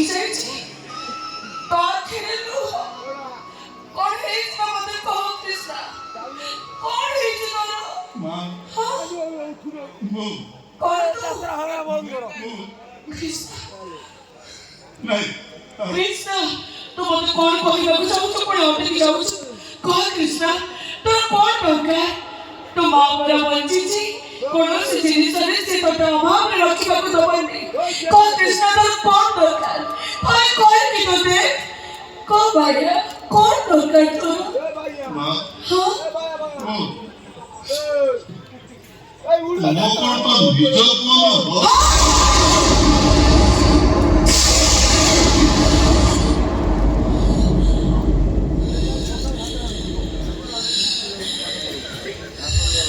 बही जाए तो आखिर लुह कौन है इसका मत कहो कृष्णा कौन है इसका मां मु कौन तू हरा बंद करो कृष्णा नहीं कृष्णा तू मत कौन कहବାକୁ ଚାହୁଁଛୁ କଣ ଅଟକି ଯାଉଛୁ କହ कृष्णा ତୋର କଣ ଦରକାର ତୋ ମା ପରା ବଞ୍ଚିଛି କୌଣସି ଜିନିଷରେ ସେ ତୋତେ ଅଭାବରେ ରଖିବାକୁ ଦେବନି କହ कृष्णा ତୋର କଣ ଦରକାର କହ କହିବି ତୋତେ କହ ଭାଇଆ କଣ ଦରକାର ତୋର मां ହଁ मु मो कोन तो निज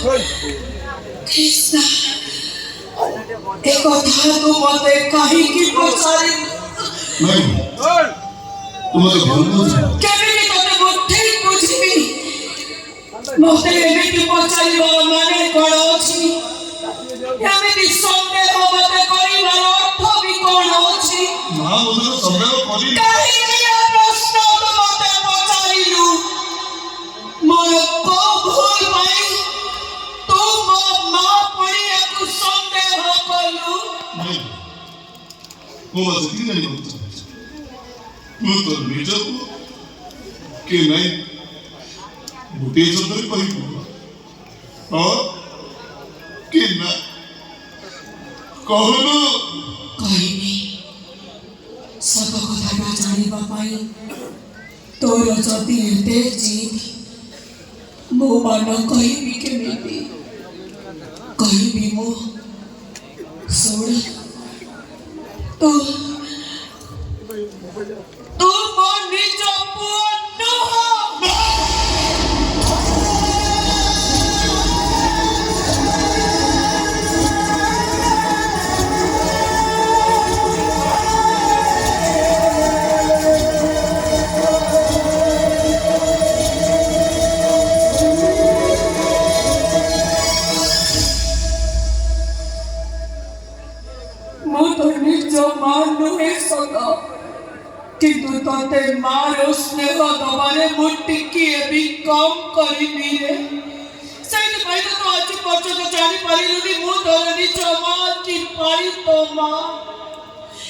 कोन कृष्णा एक কথা तू मते काहीकि पचारि नहीं तुम तो भूल केमिति तोते बुद्धि बुझिबी मते एमिति पचारिबा माने कोन अछि एमिति सन्देह मते करिबार अर्थ भी कोन अछि मां मुझे संदेह करी काहीकि आ प्रश्न तो मते पचारिलु मोर को भूल पाई तू मो मां पड़ियाकु सन्देह कलु नहीं को मस्ती नहीं होता तू तो निज को के नहीं गोटे शब्द कह और के ना कहलु कहनी सब कथा जानिबा पाई तोर जदि एते जीत मो मान कहबी केमिति कहबी मो सुन तू तू मो निज पुआ नुह मो तो निज मान नुहे सदा किंतु तोते मारो स्नेह दबारे मु टिकिए भी कम करिबी रे सेति भाई तो आज पर्यंत जानि पारिलुनी मु तोर निज मां की पाई तो मां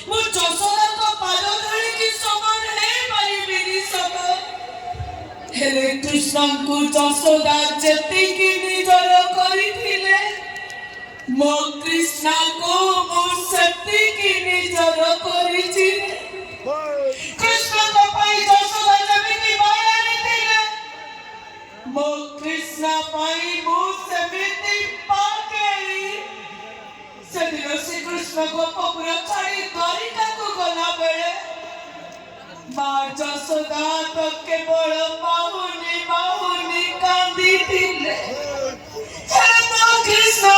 मु जसरा तो पाद धरि की समान हे पारिबिनी सब हेले कृष्ण को जसोदा जति की निजर करिथिले मो कृष्ण को मो सती की निजर करिछि कृष्ण को पाई जसोदा जमिनी बायानी थिले मो कृष्ण पाई मो समिति पाकेली सेदिन श्री कृष्ण को पपुर छाड़ी द्वारिका को गला बेले मां जसोदा तो केवल बाहुनी कांदी थिले हे मो कृष्ण